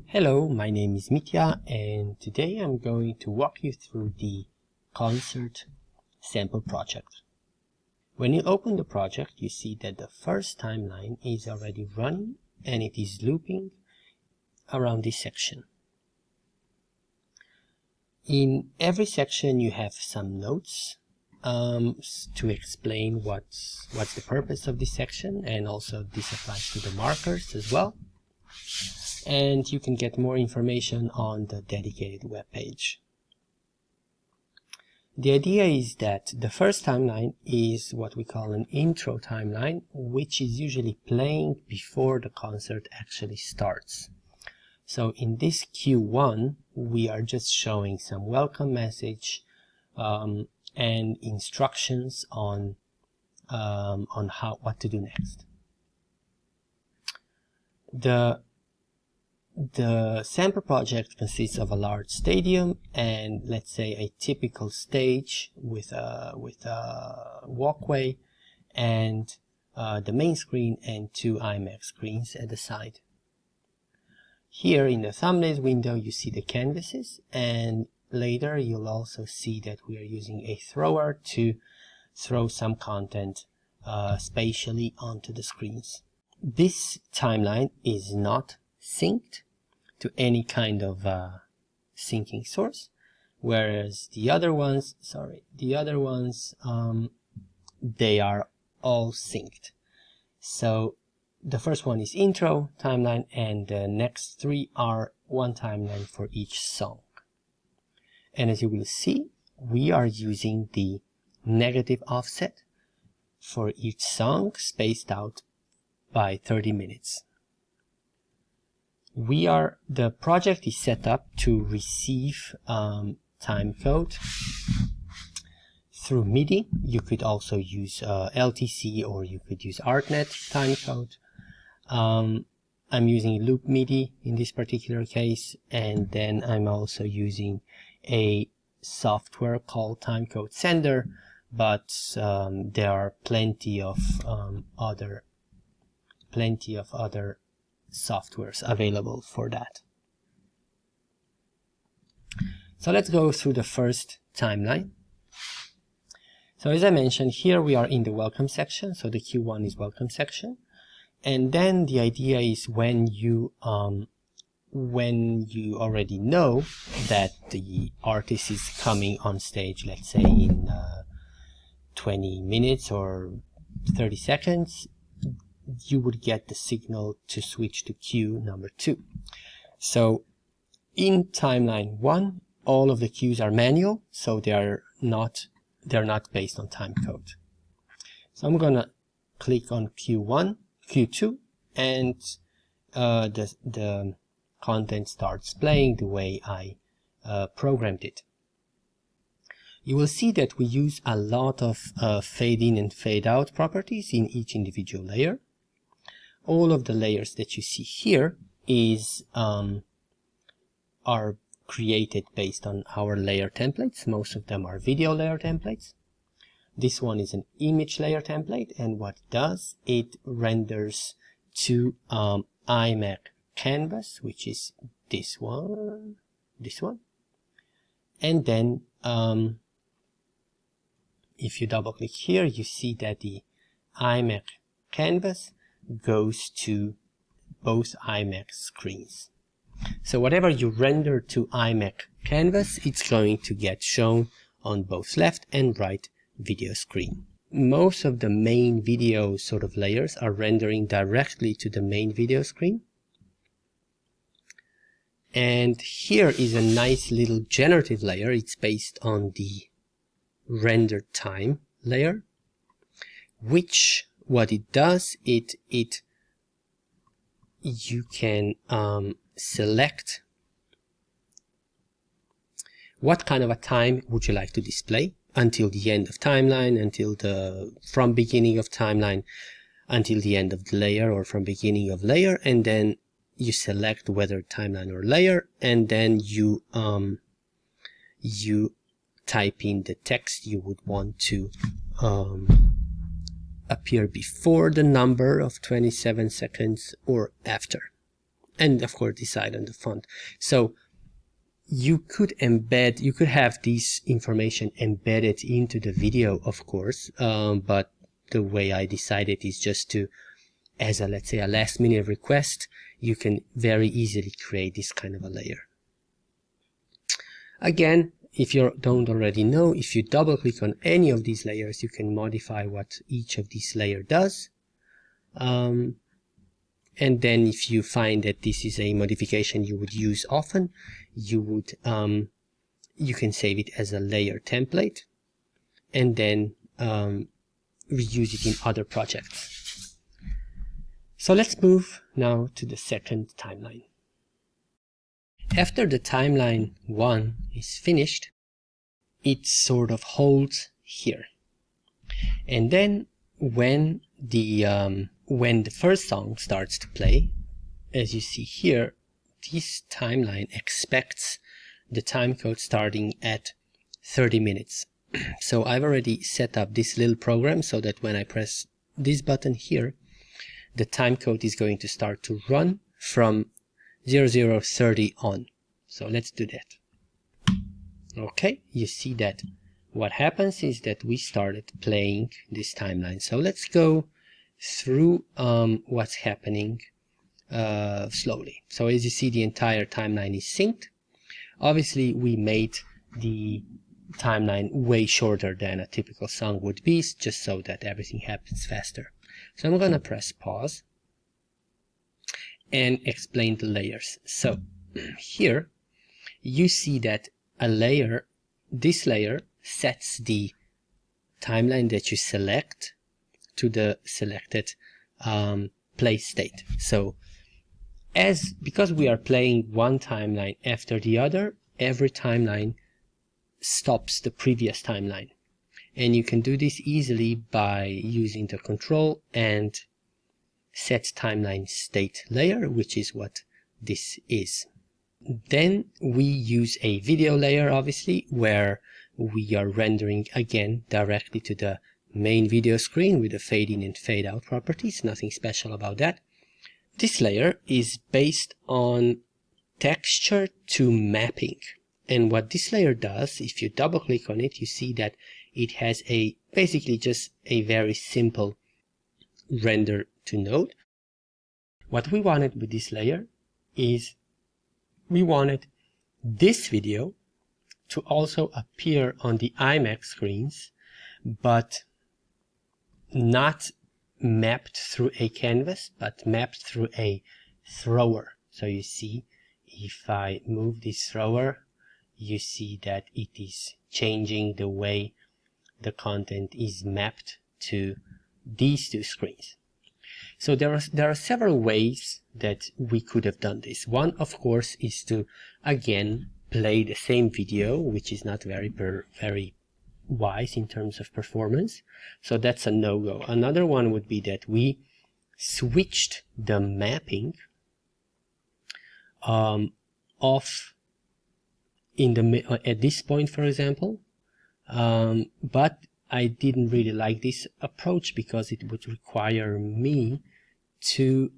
Hello, my name is Mitya, and today I'm going to walk you through the concert sample project. When you open the project, you see that the first timeline is already running and it is looping around this section. In every section you have some notes to explain what's the purpose of this section, and also this applies to the markers as well. And you can get more information on the dedicated web page. The idea is that the first timeline is what we call an intro timeline, which is usually playing before the concert actually starts. So in this Q1, we are just showing some welcome message and instructions on what to do next. The sample project consists of a large stadium and, let's say, a typical stage with a walkway and the main screen and two IMAX screens at the side. Here in the thumbnails window you see the canvases, and later you'll also see that we are using a thrower to throw some content spatially onto the screens. This timeline is not synced to any kind of syncing source, whereas the other ones, they are all synced. So the first one is intro timeline, and the next three are one timeline for each song. And as you will see, we are using the negative offset for each song, spaced out by 30 minutes. The project is set up to receive timecode through MIDI. You could also use LTC, or you could use ArtNet timecode. I'm using Loop MIDI in this particular case, and then I'm also using a software called Timecode Sender, but there are plenty of other softwares available for that. So let's go through the first timeline. So as I mentioned, here we are in the welcome section, so the Q1 is welcome section. And then the idea is when you already know that the artist is coming on stage, let's say in 20 minutes or 30 seconds, you would get the signal to switch to cue number 2. So in timeline 1, all of the cues are manual, so they're not based on timecode. So I'm gonna click on Q2, and the content starts playing the way I programmed it. You will see that we use a lot of fade in and fade out properties in each individual layer. All of the layers that you see here are created based on our layer templates. Most of them are video layer templates. This one is an image layer template, and what it does, it renders to IMAX canvas, which is this one, and then if you double click here, you see that the IMAX canvas goes to both IMAX screens. So whatever you render to IMAX canvas, it's going to get shown on both left and right video screen. Most of the main video sort of layers are rendering directly to the main video screen. And here is a nice little generative layer. It's based on the render time layer, which what it does, you can select what kind of a time would you like to display until the end of timeline, from beginning of timeline until the end of the layer, or from beginning of layer, and then you select whether timeline or layer, and then you type in the text you would want to appear before the number of 27 seconds or after. and of course decide on the font. So you could have this information embedded into the video, of course, but the way I decided is just to, as a, let's say, a last minute request, you can very easily create this kind of a layer. Again, if you don't already know, if you double click on any of these layers, you can modify what each of these layers does. And then if you find that this is a modification you would use often, you can save it as a layer template and then reuse it in other projects. So let's move now to the second timeline. After the timeline 1 is finished, it sort of holds here. And then when the first song starts to play, as you see here, this timeline expects the timecode starting at 30 minutes. So I've already set up this little program so that when I press this button here, the timecode is going to start to run from 0030 on. So let's do that. Okay, you see that what happens is that we started playing this timeline. So let's go through what's happening slowly. So as you see, the entire timeline is synced. Obviously, we made the timeline way shorter than a typical song would be, just so that everything happens faster. So I'm going to press pause and explain the layers. So here you see that this layer sets the timeline that you select to the selected play state. So because we are playing one timeline after the other, every timeline stops the previous timeline. And you can do this easily by using the control and set timeline state layer, which is what this is. Then we use a video layer, obviously, where we are rendering again directly to the main video screen with the fade in and fade out properties. Nothing special about that. This layer is based on texture to mapping. And what this layer does, if you double click on it, you see that it has basically just a very simple render to node. What we wanted with this layer is we wanted this video to also appear on the IMAX screens, but not mapped through a canvas, but mapped through a thrower. So you see, if I move this thrower, you see that it is changing the way the content is mapped to these two screens. So there are several ways that we could have done this. One, of course, is to again play the same video, which is not very wise in terms of performance. So that's a no-go. Another one would be that we switched the mapping off at this point, for example, but I didn't really like this approach because it would require me to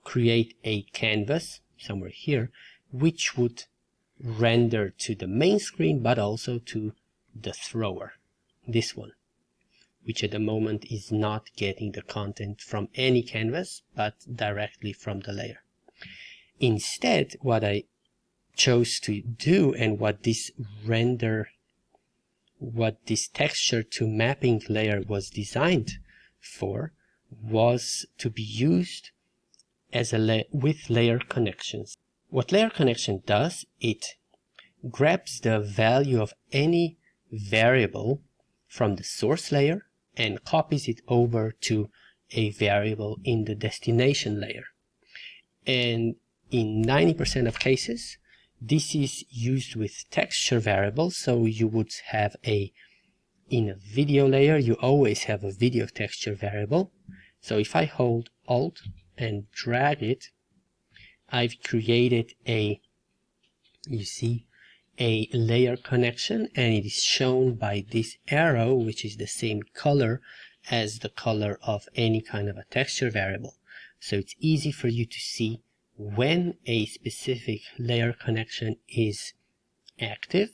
create a canvas somewhere here, which would render to the main screen but also to the thrower, this one, which at the moment is not getting the content from any canvas but directly from the layer. Instead, what I chose to do, and what this texture to mapping layer was designed for, was to be used as with layer connections. What layer connection does, it grabs the value of any variable from the source layer and copies it over to a variable in the destination layer. And in 90% of cases, this is used with texture variables. So you would have in a video layer, you always have a video texture variable. So if I hold Alt and drag it, I've created a layer connection, and it is shown by this arrow, which is the same color as the color of any kind of a texture variable. So it's easy for you to see when a specific layer connection is active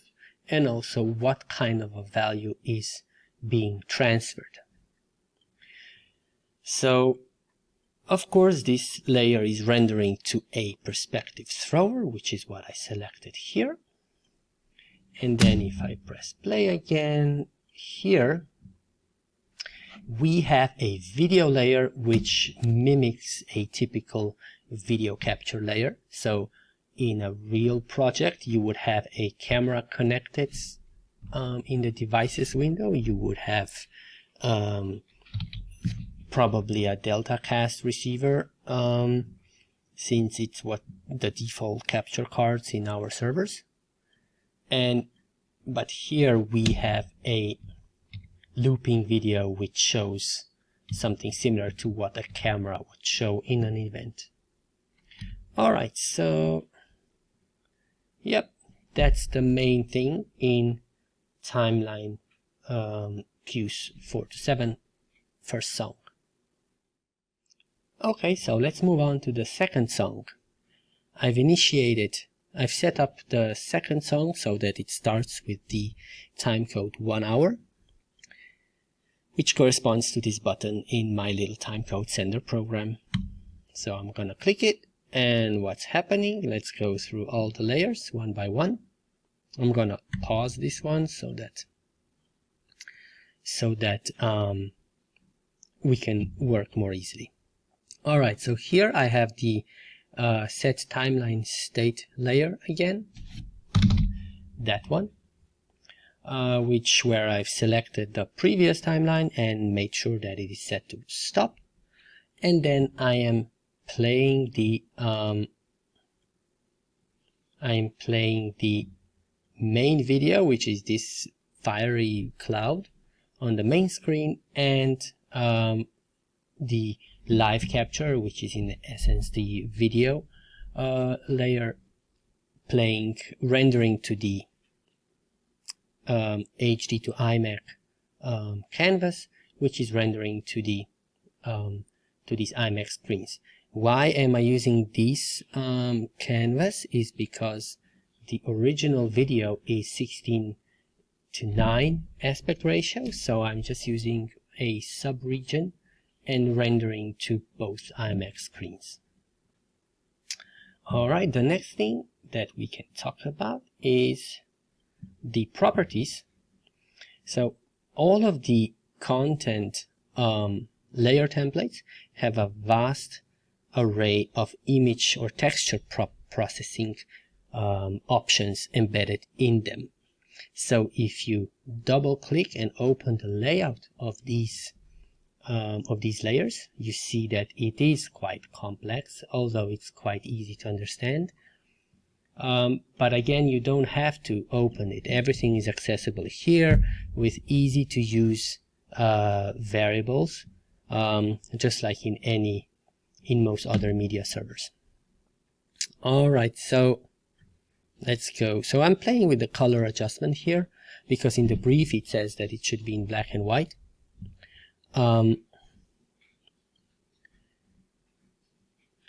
and also what kind of a value is being transferred. So of course this layer is rendering to a perspective thrower, which is what I selected here. And then if I press play again, here we have a video layer which mimics a typical video capture layer. So in a real project you would have a camera connected in the devices window. You would have probably a Deltacast receiver, since it's what the default capture cards in our servers. But here we have a looping video which shows something similar to what a camera would show in an event. Alright, so yep, that's the main thing in timeline cues 4 to 7 first song. Okay, so let's move on to the second song. I've set up the second song so that it starts with the timecode 1 hour, which corresponds to this button in my little timecode sender program. So I'm gonna click it, and what's happening, let's go through all the layers one by one. I'm gonna pause this one so that we can work more easily. Alright, so here I have the set timeline state layer again, that one, where I've selected the previous timeline and made sure that it is set to stop, and then I am playing the main video, which is this fiery cloud on the main screen, and the live capture, which is in essence the video layer, rendering to the HD to iMac canvas, which is rendering to these iMac screens. Why am I using this canvas is because the original video is 16:9 aspect ratio, so I'm just using a sub-region and rendering to both iMac screens. Alright, the next thing that we can talk about is the properties. So all of the content layer templates have a vast array of image or texture processing options embedded in them. So if you double click and open the layout of these layers, you see that it is quite complex, although it's quite easy to understand. But again, you don't have to open it. Everything is accessible here with easy to use variables, just like in most other media servers. Alright, so let's go. So I'm playing with the color adjustment here because in the brief it says that it should be in black and white.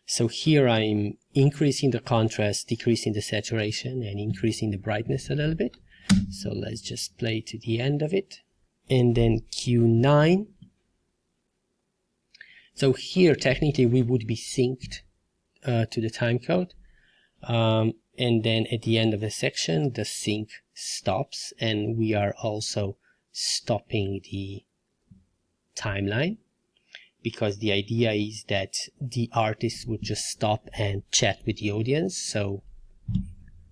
So here I'm increasing the contrast, decreasing the saturation, and increasing the brightness a little bit. So let's just play to the end of it. And then Q9. So here technically we would be synced to the timecode. And then at the end of the section the sync stops, and we are also stopping the timeline, because the idea is that the artist would just stop and chat with the audience. So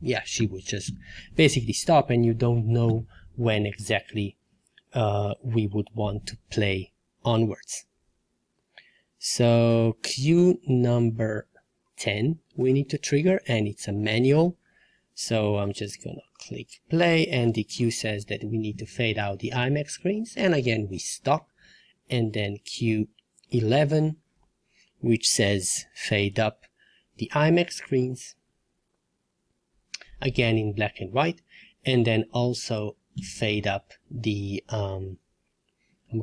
yeah, she would just basically stop, and you don't know when exactly we would want to play onwards. So cue number 10 we need to trigger, and it's a manual. So I'm just gonna click play, and the cue says that we need to fade out the iMac screens, and again we stop. And then cue 11, which says fade up the iMac screens, again in black and white, and then also fade up the I'm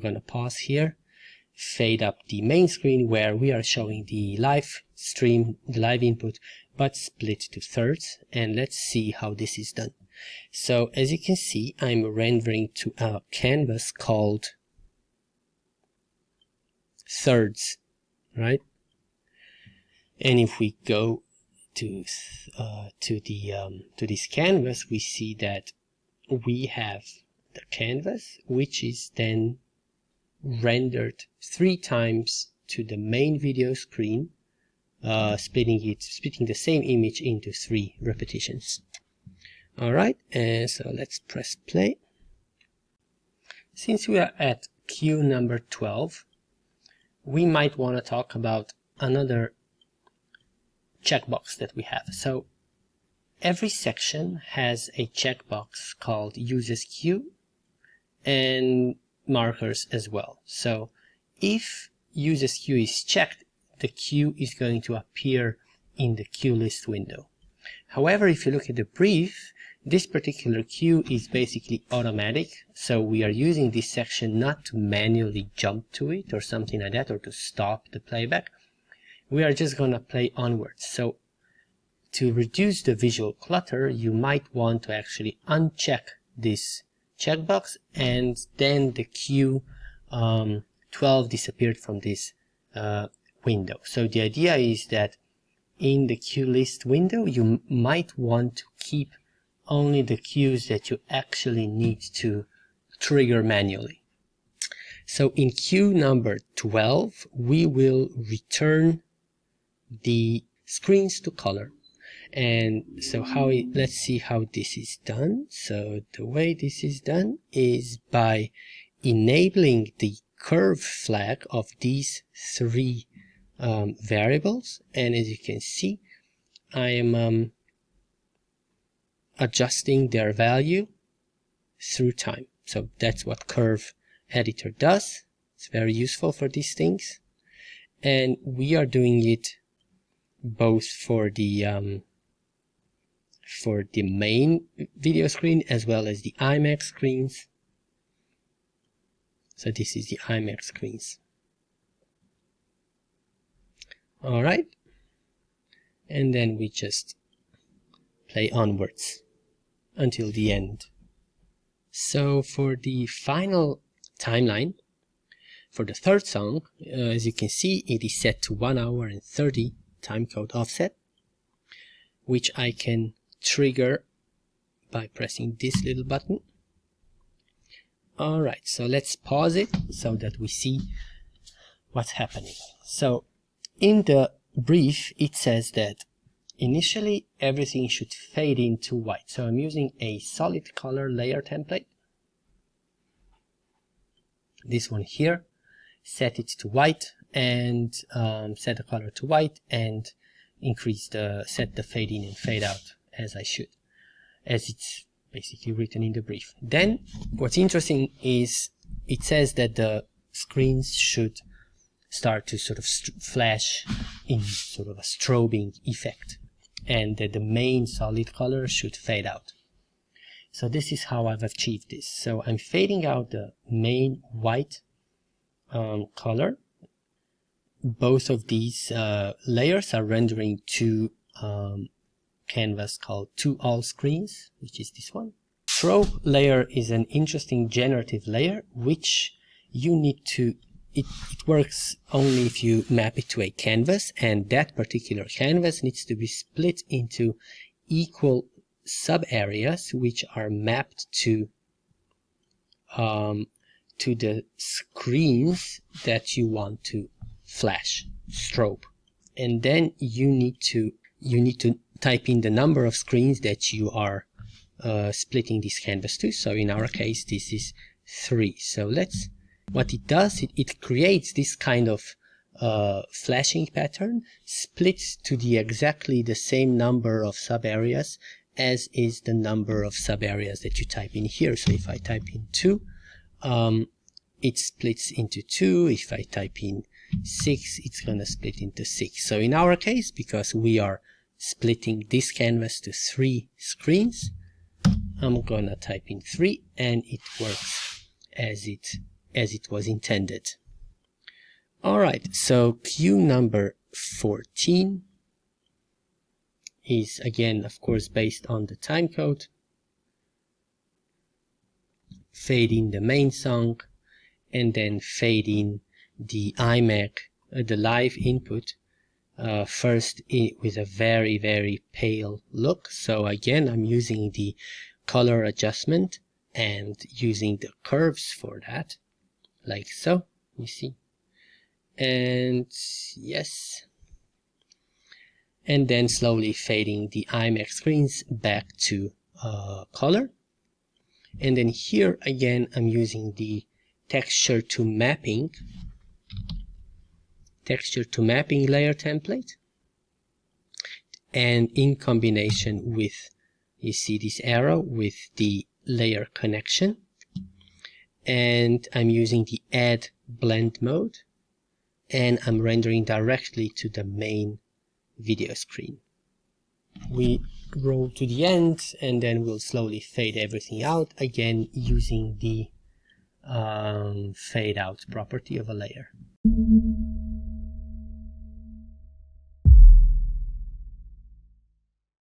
gonna pause here, fade up the main screen where we are showing the live stream, the live input, but split to thirds. And let's see how this is done. So as you can see, I'm rendering to a canvas called thirds, right? And if we go to this canvas, we see that we have the canvas, which is then rendered 3 times to the main video screen, splitting the same image into 3 repetitions. All right, and so let's press play. Since we are at cue number 12, we might want to talk about another checkbox that we have. So every section has a checkbox called uses cue and markers as well. So if uses cue is checked, the cue is going to appear in the cue list window. However, if you look at the brief, this particular cue is basically automatic, so we are using this section not to manually jump to it or something like that, or to stop the playback. We are just going to play onwards. So to reduce the visual clutter, you might want to actually uncheck this checkbox, and then the cue 12 disappeared from this window. So the idea is that in the cue list window, you might want to keep only the cues that you actually need to trigger manually. So in cue number 12, we will return the screens to color. And so let's see how this is done. So the way this is done is by enabling the curve flag of these 3 variables. And as you can see, I am adjusting their value through time. So that's what Curve Editor does. It's very useful for these things. And we are doing it both for the main video screen as well as the IMAX screens. So this is the IMAX screens. All right. And then we just play onwards until the end. So for the final timeline, for the third song, as you can see, it is set to 1 hour and 30 timecode offset, which I can trigger by pressing this little button. Alright, so let's pause it so that we see what's happening. So in the brief, it says that initially everything should fade into white. So I'm using a solid color layer template. This one here, set it to white and set the color to white and set the fade in and fade out as I should, as it's basically written in the brief. Then what's interesting is it says that the screens should start to sort of flash in sort of a strobing effect, and that the main solid color should fade out. So this is how I've achieved this. So I'm fading out the main white color. Both of these layers are rendering to canvas called to all screens, which is this one. Strobe layer is an interesting generative layer, which you need to, it works only if you map it to a canvas, and that particular canvas needs to be split into equal sub areas which are mapped to the screens that you want to flash, strobe. And then you need to type in the number of screens that you are splitting this canvas to. So in our case, this is 3. So what it does, it creates this kind of flashing pattern, splits to exactly the same number of sub areas as is the number of sub areas that you type in here. So if I type in 2, it splits into 2. If I type in 6, it's gonna split into 6. So in our case, because we are splitting this canvas to 3 screens, I'm gonna type in 3 and it works as it was intended. Alright, so cue number 14 is again, of course, based on the timecode. Fade in the main song and then fade in the iMac, the live input, first with a very, very pale look. So again, I'm using the color adjustment and using the curves for that, like so, you see. And yes, and then slowly fading the iMac screens back to color. And then here again, I'm using the texture to mapping layer template, and in combination with, you see this arrow with the layer connection, and I'm using the add blend mode, and I'm rendering directly to the main video screen. We roll to the end and then we'll slowly fade everything out, again using the fade out property of a layer.